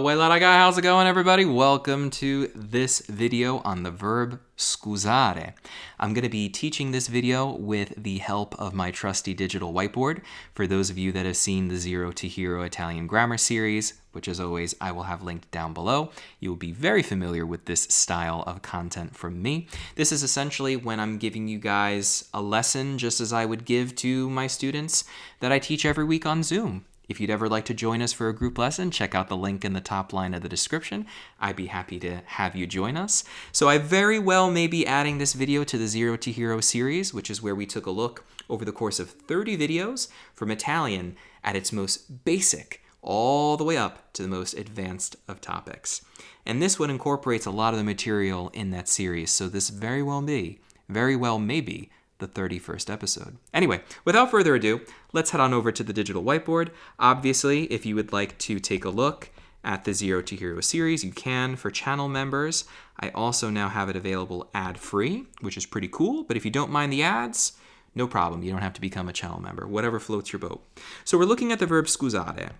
Weilà Tom Bio, how's it going, everybody? Welcome to this video on the verb scusare. I'm going to be teaching this video with the help of my trusty digital whiteboard. For those of you that have seen the Zero to Hero Italian Grammar series, which as always I will have linked down below, you will be very familiar with this style of content from me. This is essentially when I'm giving you guys a lesson just as I would give to my students that I teach every week on Zoom. If you'd ever like to join us for a group lesson, check out the link in the top line of the description. I'd be happy to have you join us. So I very well may be adding this video to the Zero to Hero series, which is where we took a look over the course of 30 videos from Italian at its most basic all the way up to the most advanced of topics. And this one incorporates a lot of the material in that series, so this very well may be the 31st episode. Anyway, without further ado, let's head on over to the digital whiteboard. Obviously, if you would like to take a look at the Zero to Hero series, you can for channel members. I also now have it available ad-free, which is pretty cool, but if you don't mind the ads, no problem. You don't have to become a channel member, whatever floats your boat. So we're looking at the verb scusare.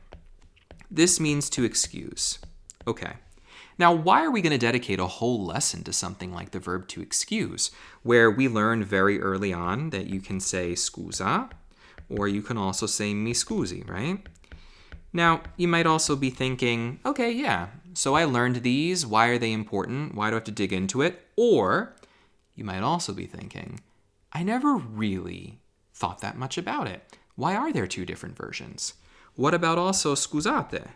This means to excuse. Okay. Now, why are we going to dedicate a whole lesson to something like the verb to excuse, where we learn very early on that you can say scusa, or you can also say mi scusi, right? Now, you might also be thinking, okay, yeah, so I learned these. Why are they important? Why do I have to dig into it? Or you might also be thinking, I never really thought that much about it. Why are there two different versions? What about also scusate?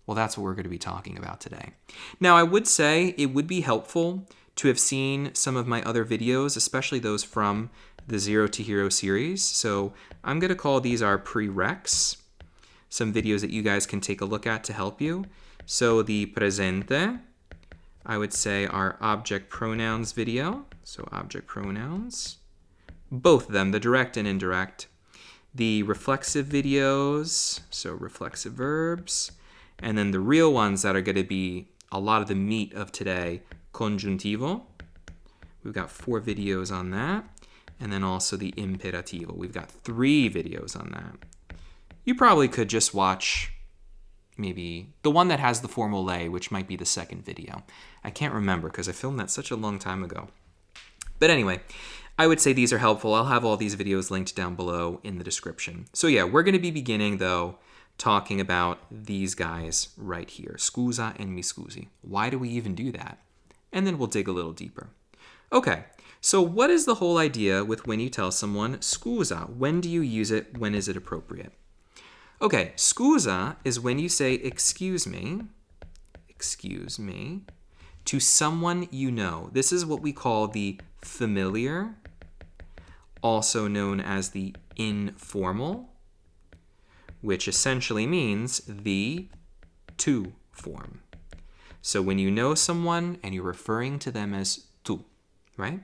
Well, that's what we're going to be talking about today. Now, I would say it would be helpful to have seen some of my other videos, especially those from the Zero to Hero series. So I'm going to call these our prereqs, some videos that you guys can take a look at to help you. So the presente, I would say our object pronouns video. So object pronouns, both of them, the direct and indirect. The reflexive videos, so reflexive verbs. And then the real ones that are going to be a lot of the meat of today, congiuntivo. We've got 4 videos on that. And then also the imperativo. We've got 3 videos on that. You probably could just watch maybe the one that has the formal lay, which might be the second video. I can't remember because I filmed that such a long time ago. But anyway, I would say these are helpful. I'll have all these videos linked down below in the description. So yeah, we're going to be beginning though talking about these guys right here, scusa and mi scusi. Why do we even do that? And then we'll dig a little deeper. Okay, so what is the whole idea with when you tell someone scusa? When do you use it? When is it appropriate? Okay, scusa is when you say excuse me, to someone you know. This is what we call the familiar, also known as the informal, which essentially means the tu form. So when you know someone and you're referring to them as tu, right?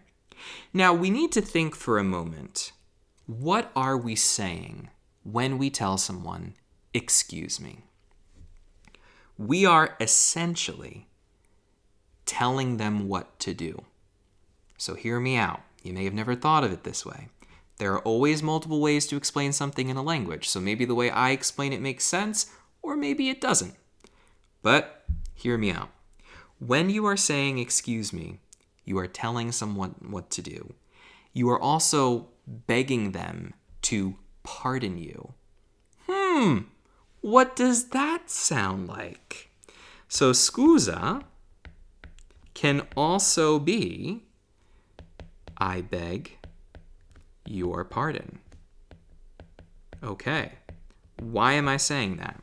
Now we need to think for a moment. What are we saying when we tell someone, excuse me? We are essentially telling them what to do. So hear me out. You may have never thought of it this way. There are always multiple ways to explain something in a language, so maybe the way I explain it makes sense, or maybe it doesn't. But hear me out. When you are saying excuse me, you are telling someone what to do. You are also begging them to pardon you. What does that sound like? So scusa can also be I beg your pardon. Okay, why am I saying that?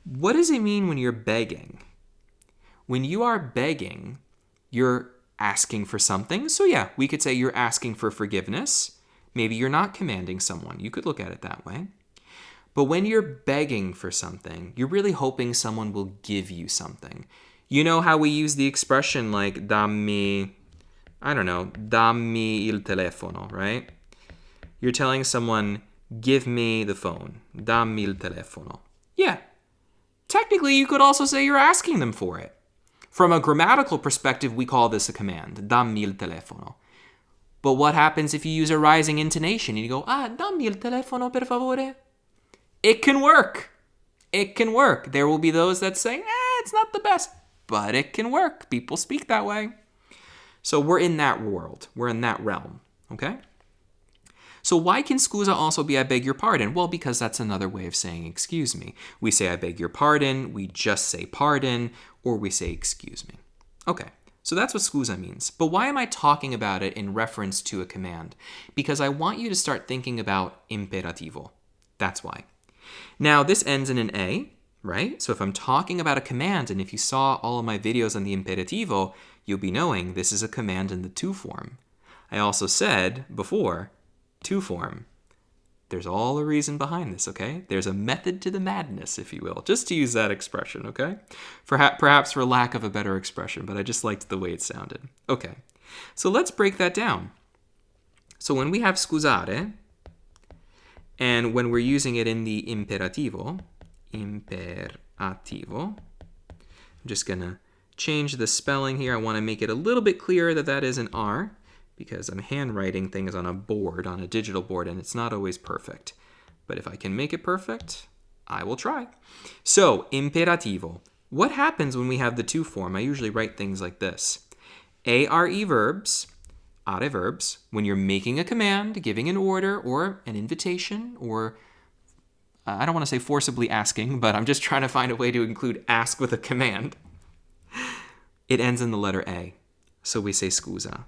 What does it mean when you're begging? When you are begging, you're asking for something. So yeah, we could say you're asking for forgiveness. Maybe you're not commanding someone. You could look at it that way. But when you're begging for something, you're really hoping someone will give you something. You know how we use the expression like dammi il telefono, right? You're telling someone, give me the phone. Dammi il telefono. Yeah. Technically, you could also say you're asking them for it. From a grammatical perspective, we call this a command. Dammi il telefono. But what happens if you use a rising intonation and you go, dammi il telefono per favore? It can work. It can work. There will be those that say, it's not the best, but it can work. People speak that way. So we're in that world. We're in that realm, okay? So why can scusa also be I beg your pardon? Well, because that's another way of saying excuse me. We say I beg your pardon, we just say pardon, or we say excuse me. Okay, so that's what scusa means. But why am I talking about it in reference to a command? Because I want you to start thinking about imperativo. That's why. Now, this ends in an A, right? So if I'm talking about a command, and if you saw all of my videos on the imperativo, you'll be knowing this is a command in the to form. I also said before, to form. There's all a reason behind this, okay? There's a method to the madness, if you will, just to use that expression, okay? Perhaps for lack of a better expression, but I just liked the way it sounded. Okay, so let's break that down. So when we have scusare, and when we're using it in the imperativo, I'm just gonna change the spelling here. I wanna make it a little bit clearer that that is an R, because I'm handwriting things on a board, on a digital board, and it's not always perfect. But if I can make it perfect, I will try. So, imperativo. What happens when we have the to form? I usually write things like this. Are verbs, when you're making a command, giving an order, or an invitation, or I don't want to say forcibly asking, but I'm just trying to find a way to include ask with a command. It ends in the letter A. So we say scusa.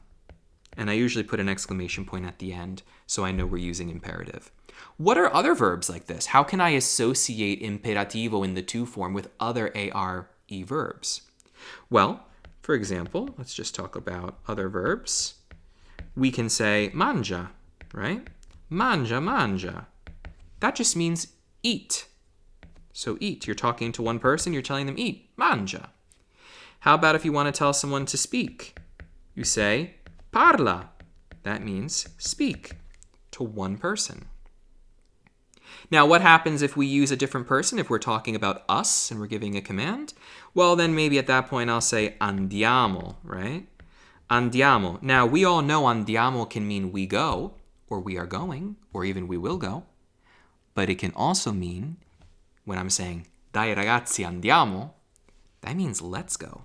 And I usually put an exclamation point at the end so I know we're using imperative. What are other verbs like this? How can I associate imperativo in the to form with other are verbs? Well, for example, let's just talk about other verbs. We can say mangia, right? Mangia. That just means eat. So eat. You're talking to one person, you're telling them eat. Mangia. How about if you want to tell someone to speak? You say parla. That means speak to one person. Now, what happens if we use a different person? If we're talking about us and we're giving a command? Well, then maybe at that point I'll say andiamo, right? Andiamo. Now, we all know andiamo can mean we go, or we are going, or even we will go. But it can also mean, when I'm saying dai ragazzi andiamo, that means let's go.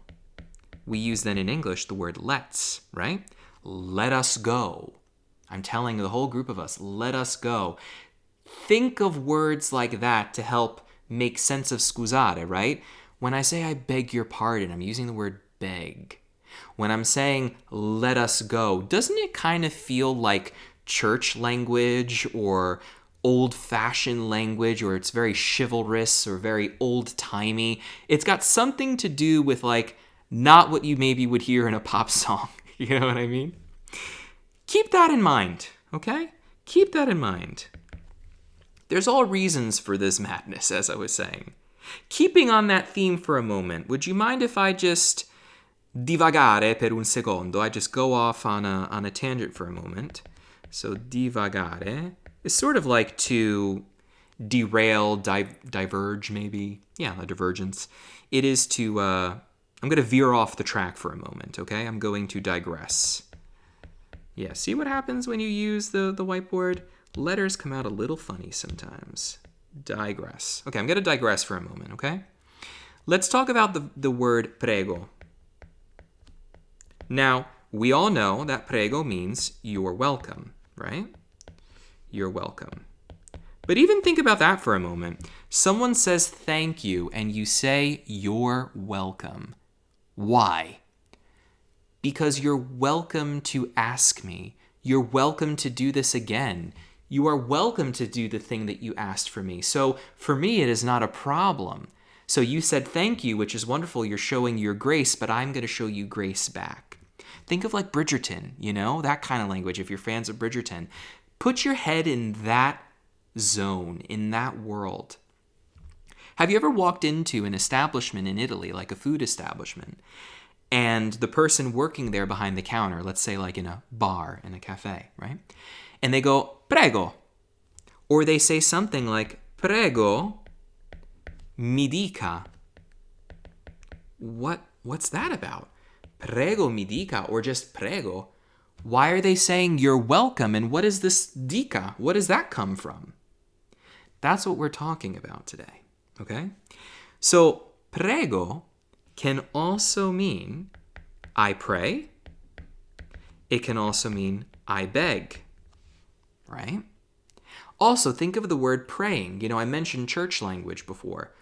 We use then in English the word let's, right? Let us go. I'm telling the whole group of us, let us go. Think of words like that to help make sense of scusare, right? When I say I beg your pardon, I'm using the word beg. When I'm saying let us go, doesn't it kind of feel like church language or old-fashioned language, or it's very chivalrous or very old-timey? It's got something to do with like not what you maybe would hear in a pop song. You know what I mean? Keep that in mind, okay? Keep that in mind. There's all reasons for this madness, as I was saying. Keeping on that theme for a moment, would you mind if I just divagare per un secondo? I just go off on a tangent for a moment. So divagare is sort of like to derail, diverge maybe. Yeah, a divergence. It is to, I'm going to veer off the track for a moment, okay? I'm going to digress. Yeah, see what happens when you use the whiteboard? Letters come out a little funny sometimes. Digress. Okay, I'm going to digress for a moment, okay? Let's talk about the word prego. Now, we all know that prego means you're welcome, right? You're welcome. But even think about that for a moment. Someone says thank you, and you say you're welcome. Why? Because you're welcome to ask me. You're welcome to do this again. You are welcome to do the thing that you asked for me. So for me, it is not a problem. So you said thank you, which is wonderful. You're showing your grace, but I'm going to show you grace back. Think of like Bridgerton, you know, that kind of language. If you're fans of Bridgerton, put your head in that zone, in that world. Have you ever walked into an establishment in Italy, like a food establishment, and the person working there behind the counter, let's say like in a bar, in a cafe, right? And they go, prego. Or they say something like, prego, mi dica. What's that about? Prego, mi dica, or just prego. Why are they saying you're welcome? And what is this dica? What does that come from? That's what we're talking about today, Okay? So, prego can also mean I pray. It can also mean I beg, right? Also, think of the word praying. I mentioned church language before.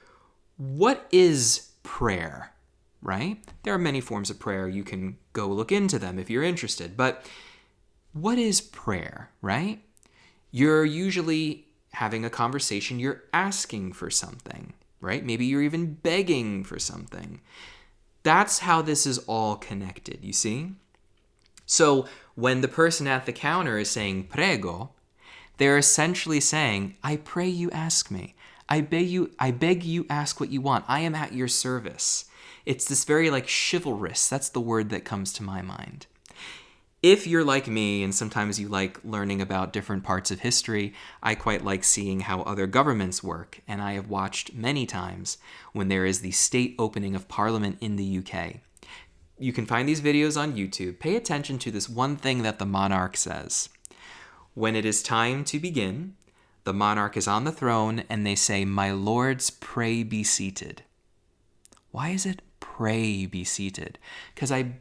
What is prayer, right? There are many forms of prayer. You can go look into them if you're interested. But what is prayer, right? You're usually having a conversation. You're asking for something, right? Maybe you're even begging for something. That's how this is all connected, you see? So when the person at the counter is saying prego, they're essentially saying, I pray you ask me. I beg you ask what you want. I am at your service. It's this very chivalrous. That's the word that comes to my mind. If you're like me and sometimes you like learning about different parts of history, I quite like seeing how other governments work. And I have watched many times when there is the state opening of Parliament in the UK. You can find these videos on YouTube. Pay attention to this one thing that the monarch says. When it is time to begin, the monarch is on the throne and they say, "My lords, pray be seated." Why is it pray be seated? Because I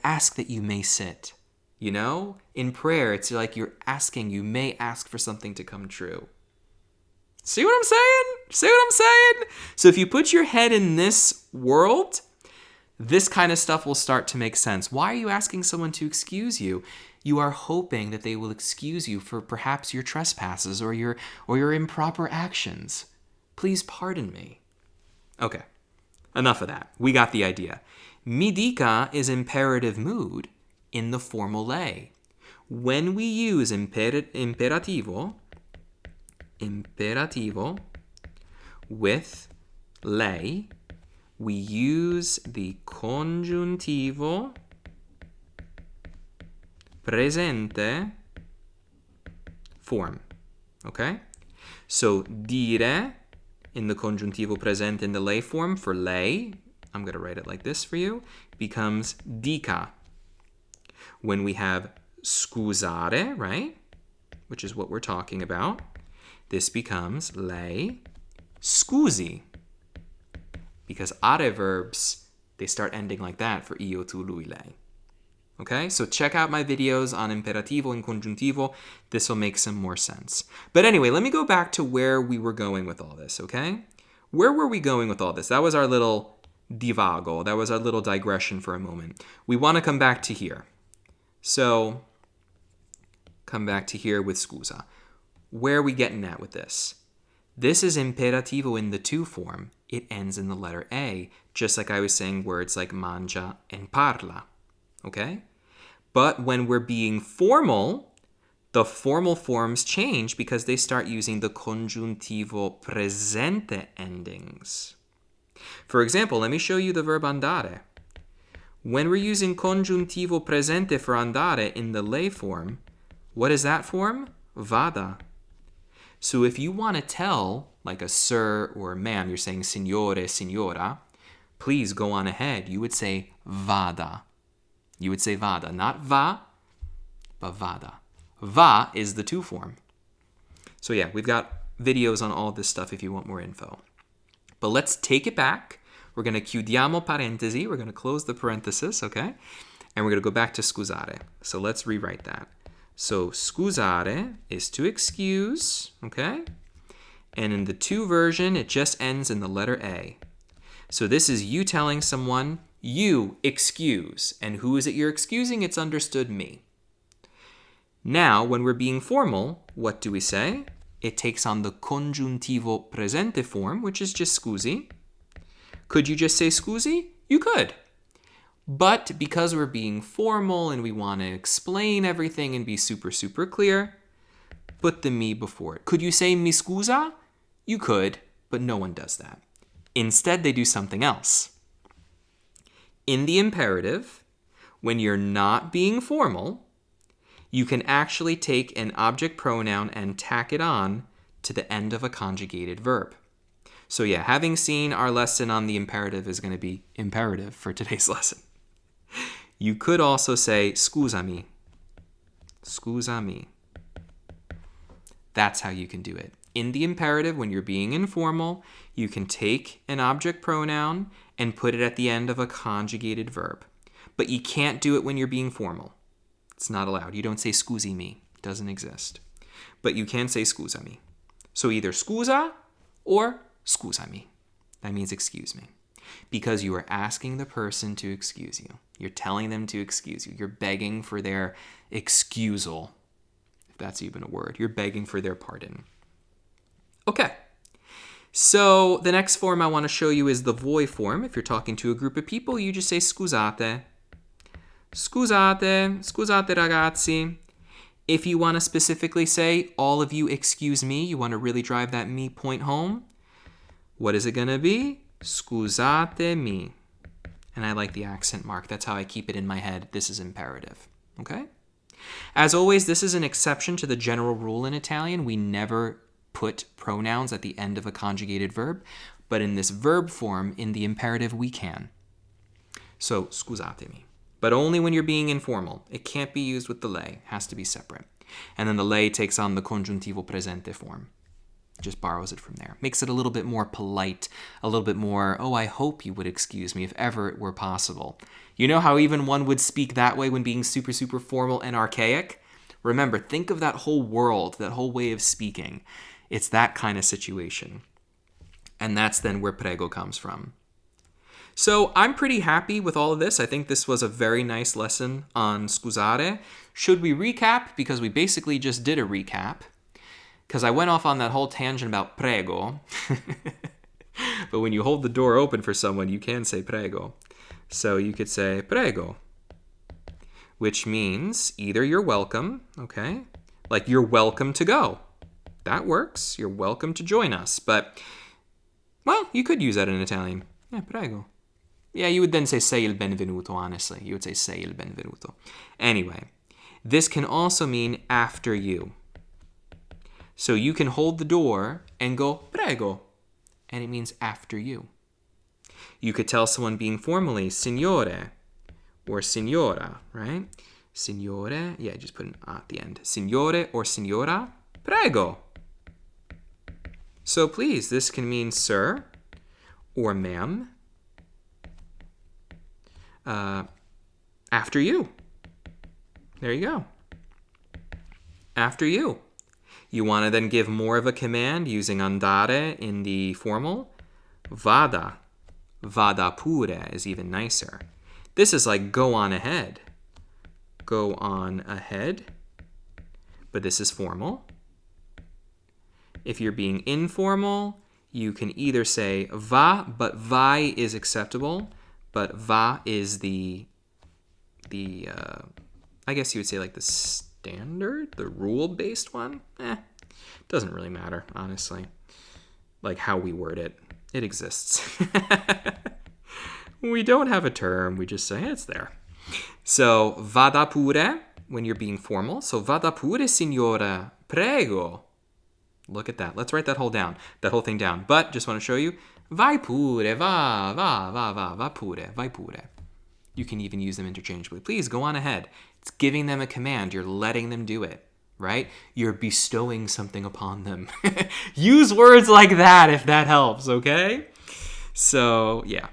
ask that you may sit. In prayer, it's like you're asking, you may ask for something to come true. See what I'm saying? So if you put your head in this world, this kind of stuff will start to make sense. Why are you asking someone to excuse you? You are hoping that they will excuse you for perhaps your trespasses or your improper actions. Please pardon me. Okay, enough of that. We got the idea. Mi dica is imperative mood in the formal lei. When we use imperativo with lei, we use the congiuntivo presente form. Okay? So dire in the congiuntivo presente in the lei form for lei, I'm going to write it like this for you, becomes dica. When we have scusare, right, which is what we're talking about, this becomes lei scusi. Because are verbs, they start ending like that for io, tu, lui, lei. Okay, so check out my videos on imperativo and congiuntivo. This will make some more sense. But anyway, let me go back to where we were going with all this, okay? Where were we going with all this? That was our little divago. That was our little digression for a moment. We want to come back to here. So, come back to here with scusa. Where are we getting at with this? This is imperativo in the to form. It ends in the letter A, just like I was saying words like mangia and parla. Okay? But when we're being formal, the formal forms change because they start using the congiuntivo presente endings. For example, let me show you the verb andare. When we're using congiuntivo presente for andare in the lei form, what is that form? Vada. So if you want to tell, like a sir or a ma'am, you're saying signore, signora, please go on ahead. You would say vada. You would say vada, not va, but vada. Va is the to form. So yeah, we've got videos on all this stuff if you want more info. But let's take it back. We're going to chiudiamo parentesi. We're going to close the parenthesis, okay? And we're going to go back to scusare. So let's rewrite that. So scusare is to excuse, okay? And in the to version, it just ends in the letter A. So this is you telling someone, you excuse. And who is it you're excusing? It's understood me. Now, when we're being formal, what do we say? It takes on the congiuntivo presente form, which is just scusi. Could you just say scusi? You could. But because we're being formal and we want to explain everything and be super, super clear, put the me before it. Could you say mi scusa? You could, but no one does that. Instead, they do something else. In the imperative, when you're not being formal, you can actually take an object pronoun and tack it on to the end of a conjugated verb. So yeah, having seen our lesson on the imperative is going to be imperative for today's lesson. You could also say scusami. Scusami. That's how you can do it. in the imperative, when you're being informal, you can take an object pronoun and put it at the end of a conjugated verb. But you can't do it when you're being formal. It's not allowed. You don't say scusi mi. It doesn't exist. But you can say scusami. So either scusa or scusami. That means excuse me. Because you are asking the person to excuse you. You're telling them to excuse you. You're begging for their excusal, if that's even a word. You're begging for their pardon. Okay. So the next form I want to show you is the voi form. If you're talking to a group of people, you just say scusate. Scusate, scusate ragazzi. If you want to specifically say, all of you excuse me, you want to really drive that me point home, what is it going to be? Scusatemi. And I like the accent mark. That's how I keep it in my head. This is imperative. Okay? As always, this is an exception to the general rule in Italian. We never put pronouns at the end of a conjugated verb. But in this verb form, in the imperative, we can. So, scusatemi. But only when you're being informal. It can't be used with the lei. It has to be separate. And then the lei takes on the congiuntivo presente form. Just borrows it from there. Makes it a little bit more polite, a little bit more, oh, I hope you would excuse me if ever it were possible. You know how even one would speak that way when being super, super formal and archaic? Remember, think of that whole world, that whole way of speaking. It's that kind of situation. And that's then where prego comes from. So I'm pretty happy with all of this. I think this was a very nice lesson on scusare. Should we recap? Because we basically just did a recap. Because I went off on that whole tangent about prego. But when you hold the door open for someone, you can say prego. So you could say prego, which means either you're welcome, okay? Like you're welcome to go. That works. You're welcome to join us. But, well, you could use that in Italian. Yeah, prego. Yeah, you would then say sei il benvenuto, honestly. You would say sei il benvenuto. Anyway, this can also mean after you. So you can hold the door and go, prego, and it means after you. You could tell someone being formally, signore, or signora, right? Signore, yeah, just put an a at the end. Signore or signora, prego. So please, this can mean sir or ma'am. After you. There you go. After you. You want to then give more of a command using andare in the formal. Vada. Vada pure is even nicer. This is like go on ahead. Go on ahead. But this is formal. If you're being informal, you can either say va, but vai is acceptable. But va is the I guess you would say like the standard, the rule-based one. Doesn't really matter, honestly. Like how we word it. It exists. We don't have a term. We just say it's there. So, vada pure, when you're being formal. So, vada pure, signora. Prego. Look at that. Let's write that whole thing down. But, just want to show you. Vai pure, va pure, vai pure. You can even use them interchangeably. Please, go on ahead. It's giving them a command. You're letting them do it. Right? You're bestowing something upon them. Use words like that if that helps, okay? So, yeah.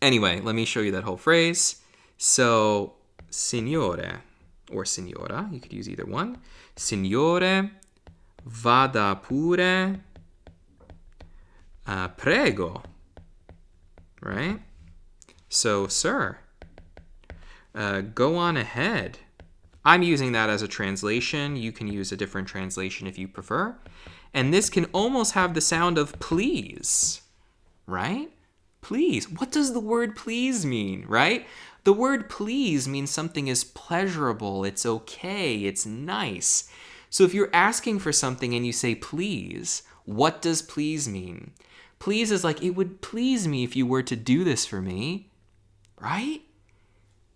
Anyway, let me show you that whole phrase. So, signore or signora, you could use either one. Signore, vada pure, prego. Right? So, sir, go on ahead. I'm using that as a translation. You can use a different translation if you prefer. And this can almost have the sound of please, right? Please. What does the word please mean, right? The word please means something is pleasurable, it's okay, it's nice. So if you're asking for something and you say please, what does please mean? Please is like, it would please me if you were to do this for me, right?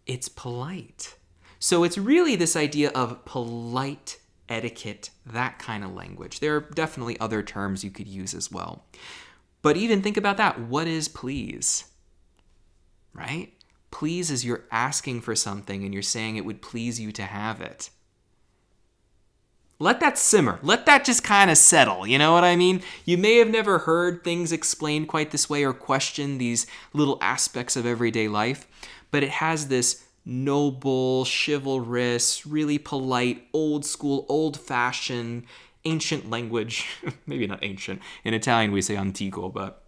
It's polite. So it's really this idea of polite etiquette, that kind of language. There are definitely other terms you could use as well. But even think about that. What is please? Right? Please is you're asking for something and you're saying it would please you to have it. let that simmer. Let that just kind of settle. You know what I mean? You may have never heard things explained quite this way or questioned these little aspects of everyday life, but it has this noble, chivalrous, really polite, old school, old-fashioned, ancient language. Maybe not ancient. In Italian we say antico, but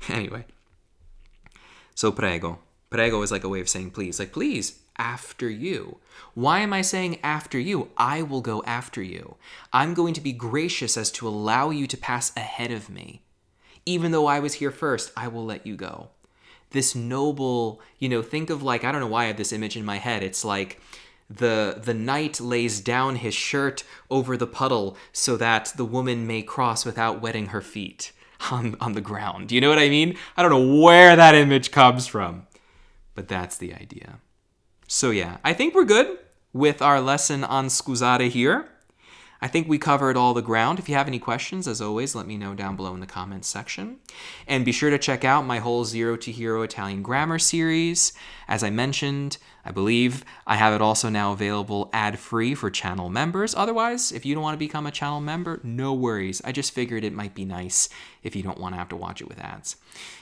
anyway. So prego. Prego is like a way of saying please. Like, please, after you. Why am I saying after you? I will go after you. I'm going to be gracious as to allow you to pass ahead of me. Even though I was here first, I will let you go. This noble, think of like, I don't know why I have this image in my head. It's like the knight lays down his shirt over the puddle so that the woman may cross without wetting her feet on the ground. You know what I mean? I don't know where that image comes from, but that's the idea. So yeah, I think we're good with our lesson on scusare here. I think we covered all the ground. If you have any questions, as always, let me know down below in the comments section. And be sure to check out my whole Zero to Hero Italian Grammar series. As I mentioned, I believe I have it also now available ad-free for channel members. Otherwise, if you don't want to become a channel member, no worries. I just figured it might be nice if you don't want to have to watch it with ads.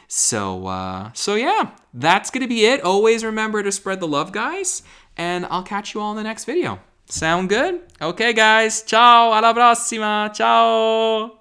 So yeah, that's going to be it. Always remember to spread the love, guys. And I'll catch you all in the next video. Sound good? Okay, guys. Ciao. Alla prossima. Ciao.